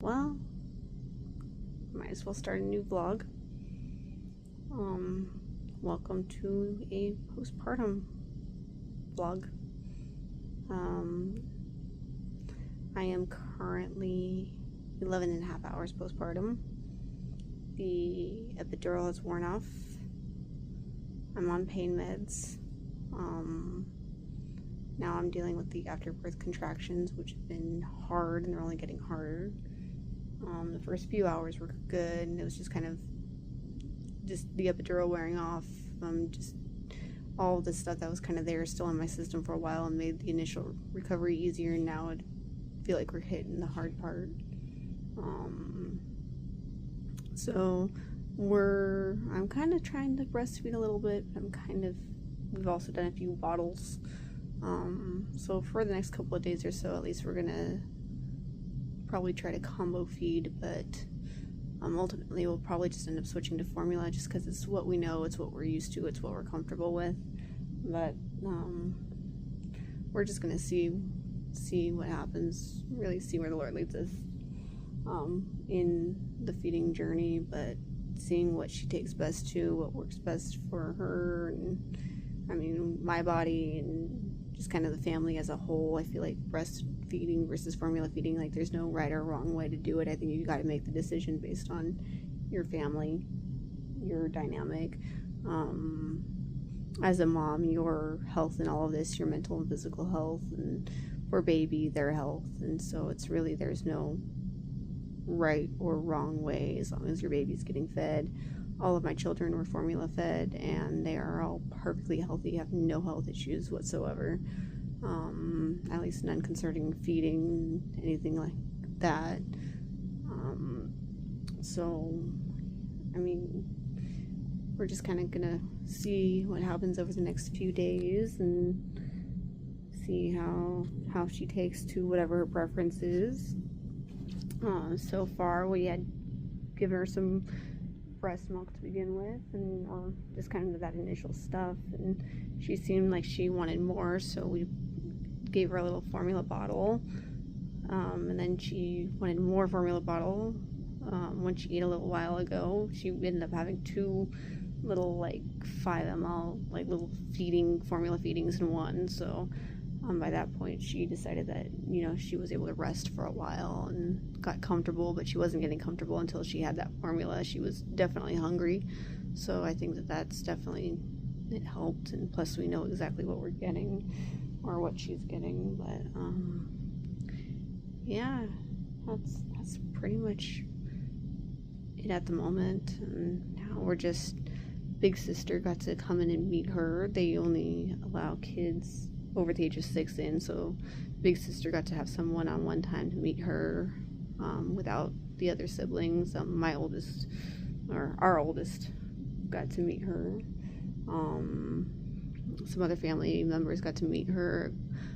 well, might as well start a new vlog. Welcome to a postpartum vlog. I am currently 11 and a half hours postpartum. The epidural has worn off. I'm on pain meds. Now I'm dealing with the afterbirth contractions, which have been hard, and they're only getting harder. The first few hours were good, and it was just kind of just the epidural wearing off. Just all of this stuff that was kind of there still in my system for a while and made the initial recovery easier. And now I feel like we're hitting the hard part. So I'm kind of trying to breastfeed a little bit. We've also done a few bottles. So for the next couple of days or so, at least we're gonna probably try to combo feed, but ultimately we'll probably just end up switching to formula just because it's what we know, it's what we're used to, it's what we're comfortable with. But we're just gonna see what happens, really see where the Lord leads us in the feeding journey, but seeing what she takes best to, what works best for her, and I mean my body, and just kind of the family as a whole. I feel like breastfeeding versus formula feeding, like there's no right or wrong way to do it. I think you got to make the decision based on your family, your dynamic, as a mom, your health and all of this, your mental and physical health, and for baby, their health. And so it's really, there's no right or wrong way as long as your baby's getting fed. All of my children were formula fed, and they are all perfectly healthy, have no health issues whatsoever, at least none concerning feeding, anything like that. So I mean, we're just kind of gonna see what happens over the next few days and see how she takes to whatever her preference is. So far we had given her some breast milk to begin with, or just kind of that initial stuff, and she seemed like she wanted more, so we gave her a little formula bottle, and then she wanted more formula bottle. When she ate a little while ago, she ended up having two little like 5 ml like little formula feedings in one. So by that point she decided that, you know, she was able to rest for a while and got comfortable, but she wasn't getting comfortable until she had that formula. She was definitely hungry, so I think that's definitely, it helped. And plus we know exactly what we're getting, or what she's getting. But yeah, that's pretty much it at the moment. And now we're just, big sister got to come in and meet her. They only allow kids over the age of 6 in, so big sister got to have some one-on-one time to meet her without the other siblings. My oldest, or our oldest, got to meet her. Some other family members got to meet her.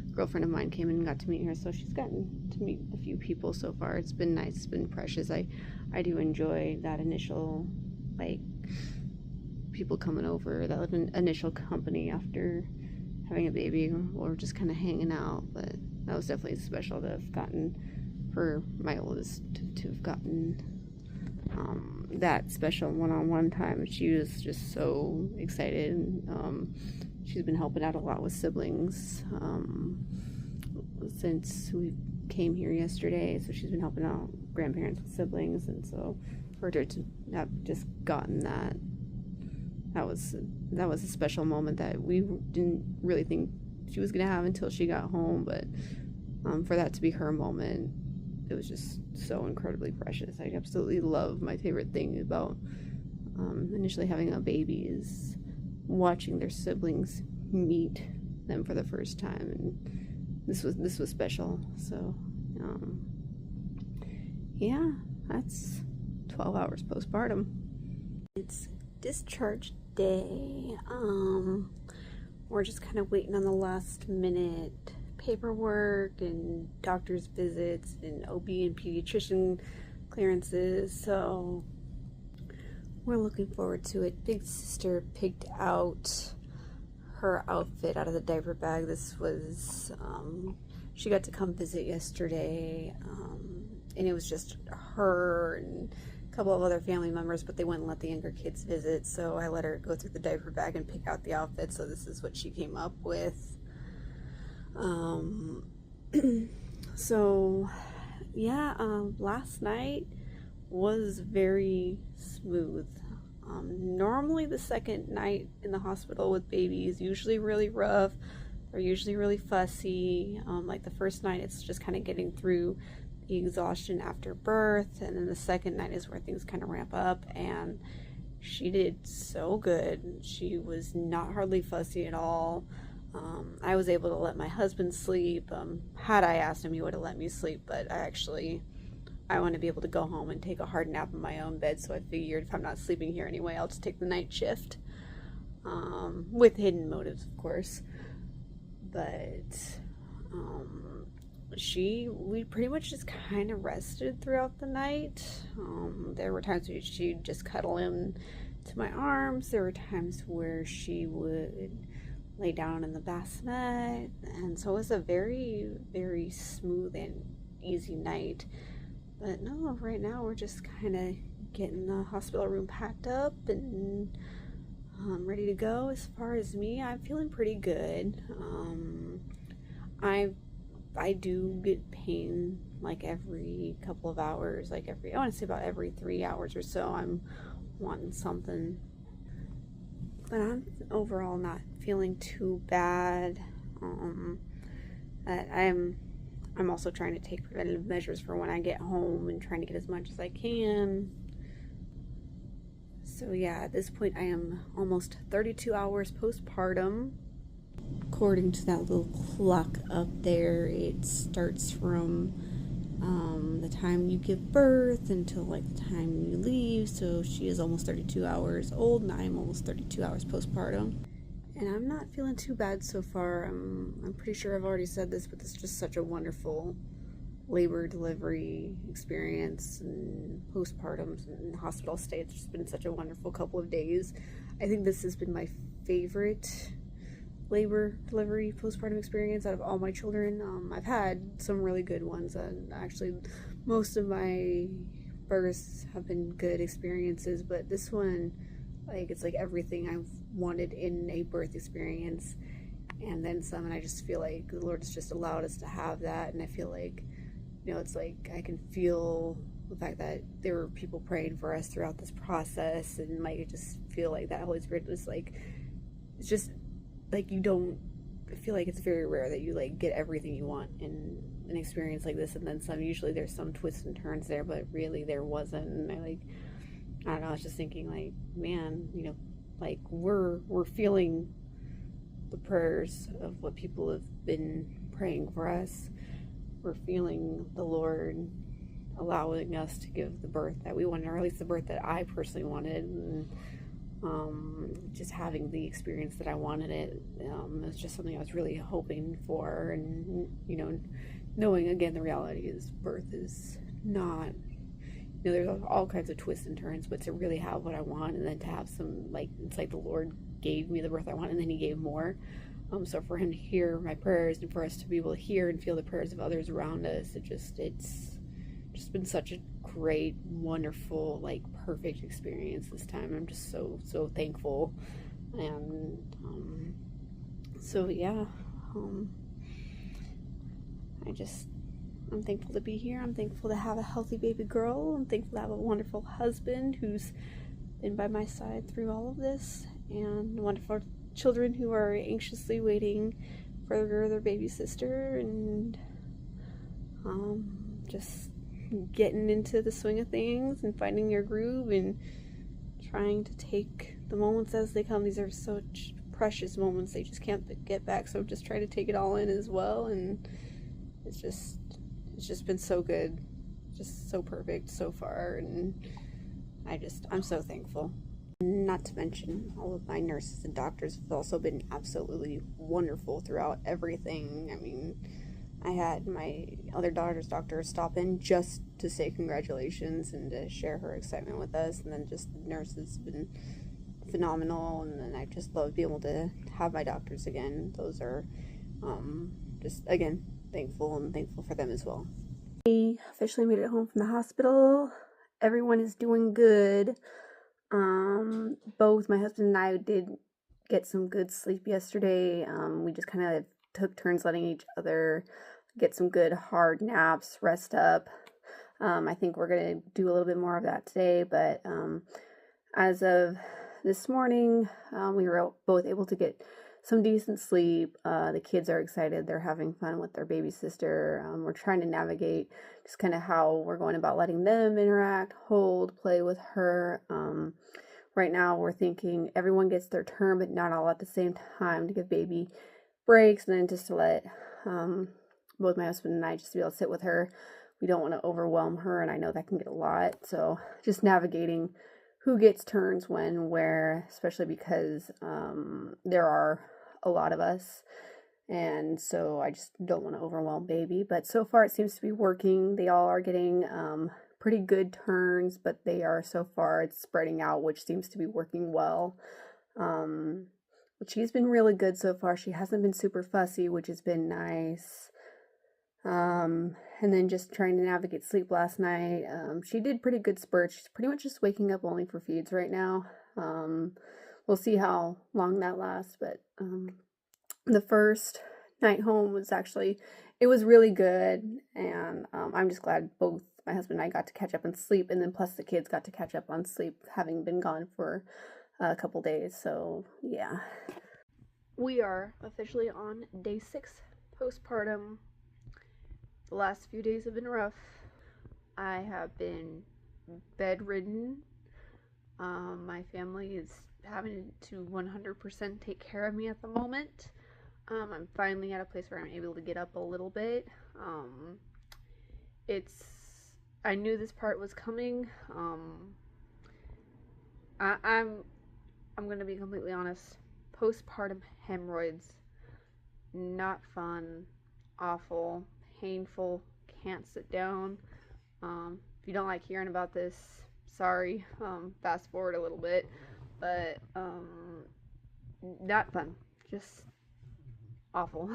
A girlfriend of mine came in and got to meet her, so she's gotten to meet a few people so far. It's been nice, it's been precious. I do enjoy that initial, like, people coming over, that initial company after having a baby, or just kind of hanging out. But that was definitely special to have gotten, for my oldest to have gotten that special one-on-one time. She was just so excited. She's been helping out a lot with siblings since we came here yesterday, so she's been helping out grandparents with siblings. And so for her to have just gotten that was a special moment that we didn't really think she was gonna have until she got home. But for that to be her moment, it was just so incredibly precious. I absolutely love, my favorite thing about initially having a baby is watching their siblings meet them for the first time, and this was special. So yeah, that's 12 hours postpartum. It's discharge day. We're just kind of waiting on the last minute paperwork and doctor's visits and OB and pediatrician clearances, so we're looking forward to it. Big sister picked out her outfit out of the diaper bag. This was she got to come visit yesterday. and it was just her and a couple of other family members, but they wouldn't let the younger kids visit, so I let her go through the diaper bag and pick out the outfit. So this is what she came up with. So yeah, last night was very smooth. Normally the second night in the hospital with babies usually really rough. They're usually really fussy. Like the first night, it's just kind of getting through the exhaustion after birth, and then the second night is where things kind of ramp up, and she did so good. She was not hardly fussy at all. I was able to let my husband sleep. Had I asked him, he would have let me sleep, but I want to be able to go home and take a hard nap in my own bed, so I figured if I'm not sleeping here anyway, I'll just take the night shift, with hidden motives, of course. But we pretty much just kind of rested throughout the night. There were times where she'd just cuddle into my arms. There were times where she would lay down in the bassinet, and so it was a very, very smooth and easy night. But no, right now we're just kind of getting the hospital room packed up and ready to go. As far as me, I'm feeling pretty good. I do get pain like every couple of hours, I want to say about every 3 hours or so. I'm wanting something, but I'm overall not feeling too bad. I'm also trying to take preventative measures for when I get home and trying to get as much as I can. So yeah, at this point I am almost 32 hours postpartum. According to that little clock up there, it starts from the time you give birth until like the time you leave. So she is almost 32 hours old, and I'm almost 32 hours postpartum. And I'm not feeling too bad so far. I'm pretty sure I've already said this, but this is just such a wonderful labor delivery experience and postpartum and hospital stay. It's just been such a wonderful couple of days. I think this has been my favorite labor delivery postpartum experience out of all my children. I've had some really good ones, and actually most of my births have been good experiences, but this one, it's like everything I've wanted in a birth experience and then some. And I just feel like the Lord has just allowed us to have that, and I feel like, it's like I can feel the fact that there were people praying for us throughout this process, and I just feel like that Holy Spirit was it's just you don't, I feel like it's very rare that you get everything you want in an experience like this and then some. Usually there's some twists and turns there, but really there wasn't. And I don't know, I was just thinking man, we're feeling the prayers of what people have been praying for us. We're feeling the Lord allowing us to give the birth that we wanted, or at least the birth that I personally wanted, and just having the experience that I wanted it. It was just something I was really hoping for, and knowing again the reality is birth is not, there's all kinds of twists and turns, but to really have what I want, and then to have some, it's like the Lord gave me the birth I want, and then he gave more. So for him to hear my prayers, and for us to be able to hear and feel the prayers of others around us, it's just been such a great, wonderful, perfect experience this time. I'm just so thankful. And so yeah, I'm thankful to be here. I'm thankful to have a healthy baby girl. I'm thankful to have a wonderful husband who's been by my side through all of this, and wonderful children who are anxiously waiting for their baby sister, and just getting into the swing of things and finding your groove and trying to take the moments as they come. These are such precious moments, they just can't get back, so I'm just trying to take it all in as well. And it's just been so good, just so perfect so far, and I'm so thankful. Not to mention, all of my nurses and doctors have also been absolutely wonderful throughout everything. I mean, I had my other daughter's doctor stop in just to say congratulations and to share her excitement with us, and then just the nurses have been phenomenal, and then I just love being able to have my doctors again. Those are just, again, thankful for them as well. We officially made it home from the hospital. Everyone is doing good. Both my husband and I did get some good sleep yesterday. We just kind of took turns letting each other get some good hard naps, rest up. I think we're going to do a little bit more of that today, but as of this morning, we were both able to get some decent sleep. The kids are excited. They're having fun with their baby sister. We're trying to navigate just kind of how we're going about letting them interact, hold, play with her. Right now, we're thinking everyone gets their turn, but not all at the same time, to give baby breaks, and then just to let both my husband and I just to be able to sit with her. We don't want to overwhelm her, and I know that can get a lot. So just navigating who gets turns when, where, especially because there are a lot of us, and so I just don't want to overwhelm baby. But so far it seems to be working. They all are getting pretty good turns, but they are, so far it's spreading out, which seems to be working well. But she's been really good so far. She hasn't been super fussy, which has been nice. And then just trying to navigate sleep last night. She did pretty good spurts. She's pretty much just waking up only for feeds right now. We'll see how long that lasts, but the first night home was actually, it was really good, and I'm just glad both my husband and I got to catch up on sleep, and then plus the kids got to catch up on sleep, having been gone for a couple days. So yeah, we are officially on day 6 postpartum. The last few days have been rough. I have been bedridden. My family is having to 100% take care of me at the moment. I'm finally at a place where I'm able to get up a little bit. I knew this part was coming. I'm gonna be completely honest. Postpartum hemorrhoids, not fun, awful, painful, can't sit down. If you don't like hearing about this, sorry. Fast forward a little bit, but not fun, just awful.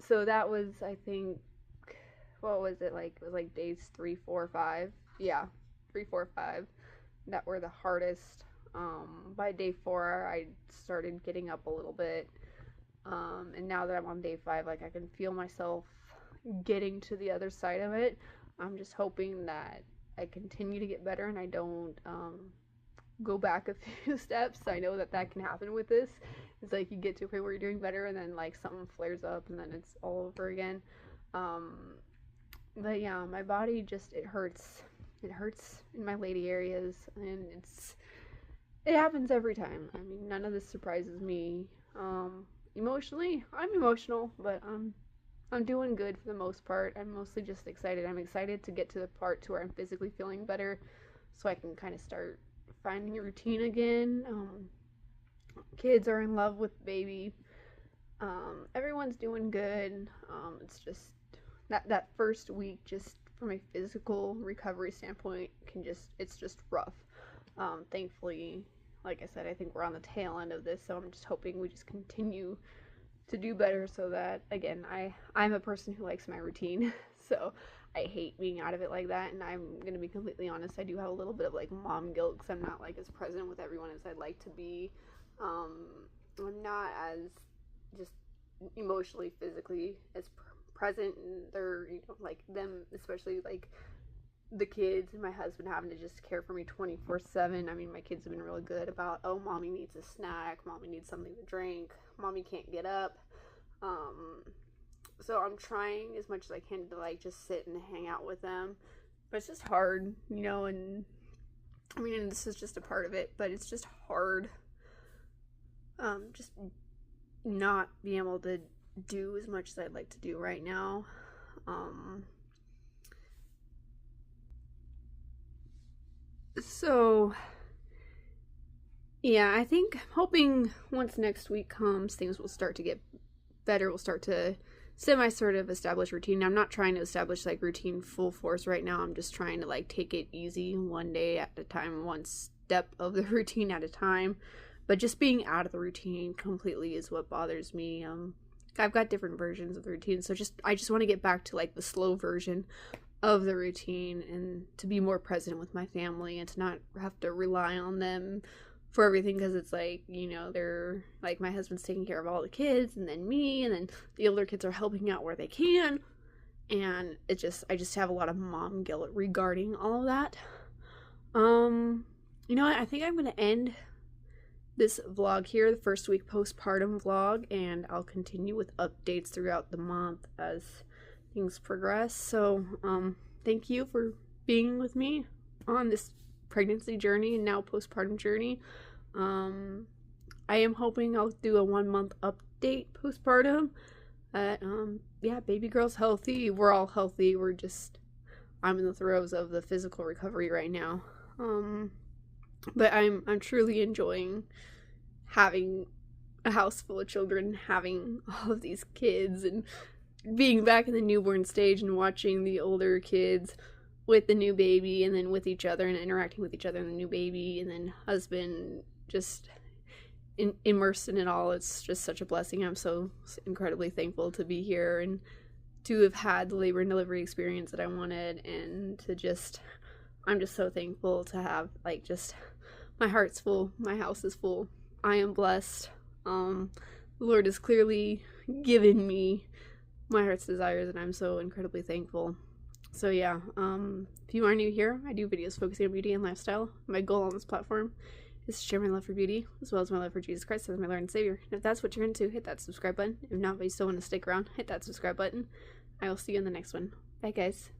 So that was, I think, what was it like? It was like days 3, 4, 5. Yeah, 3, 4, 5 that were the hardest. By day 4, I started getting up a little bit. And now that I'm on day 5, like, I can feel myself getting to the other side of it. I'm just hoping that I continue to get better and I don't go back a few steps. I know that can happen with this. It's like you get to a point where you're doing better and then like something flares up and then it's all over again. But yeah, my body just, it hurts in my lady areas, and it happens every time. I mean, none of this surprises me. Emotionally, I'm emotional, but I'm doing good for the most part. I'm mostly just excited. I'm excited to get to the part to where I'm physically feeling better, so I can kind of start finding a routine again. Kids are in love with baby. Everyone's doing good. It's just that first week, just from a physical recovery standpoint, it's just rough. Thankfully, like I said, I think we're on the tail end of this, so I'm just hoping we just continue to do better, so that, again, I'm a person who likes my routine, so I hate being out of it like that. And I'm gonna be completely honest, I do have a little bit of like mom guilt because I'm not like as present with everyone as I'd like to be. I'm not as just emotionally, physically as present, and they're, like, them, especially like the kids and my husband having to just care for me 24/7. I mean, my kids have been really good about, oh, mommy needs a snack, mommy needs something to drink, mommy can't get up. So I'm trying as much as I can to like just sit and hang out with them, but it's just hard, and I mean, and this is just a part of it, but it's just hard, just not being able to do as much as I'd like to do right now. So yeah, I think I'm hoping once next week comes, things will start to get better. We'll start to sort of establish routine. I'm not trying to establish like routine full force right now. I'm just trying to like take it easy, one day at a time, one step of the routine at a time. But just being out of the routine completely is what bothers me. I've got different versions of the routine, so I just want to get back to like the slow version of the routine and to be more present with my family and to not have to rely on them for everything, because it's like, you know, they're like, my husband's taking care of all the kids and then me, and then the older kids are helping out where they can, and I just have a lot of mom guilt regarding all of that. You know what, I think I'm gonna end this vlog here, the first week postpartum vlog, and I'll continue with updates throughout the month as things progress. So thank you for being with me on this pregnancy journey and now postpartum journey. I am hoping I'll do a 1 month update postpartum. Yeah, baby girl's healthy, we're all healthy, I'm in the throes of the physical recovery right now. But I'm truly enjoying having a house full of children, having all of these kids, and being back in the newborn stage and watching the older kids with the new baby and then with each other and interacting with each other and the new baby and then husband, just immersed in it all. It's just such a blessing. I'm so incredibly thankful to be here and to have had the labor and delivery experience that I wanted, and I'm just so thankful to have, like, just my heart's full, my house is full. I am blessed. The Lord has clearly given me my heart's desires, and I'm so incredibly thankful. So yeah, if you are new here, I do videos focusing on beauty and lifestyle. My goal on this platform is to share my love for beauty, as well as my love for Jesus Christ as my Lord and Savior. And if that's what you're into, hit that subscribe button. If not, but you still want to stick around, hit that subscribe button. I will see you in the next one. Bye, guys.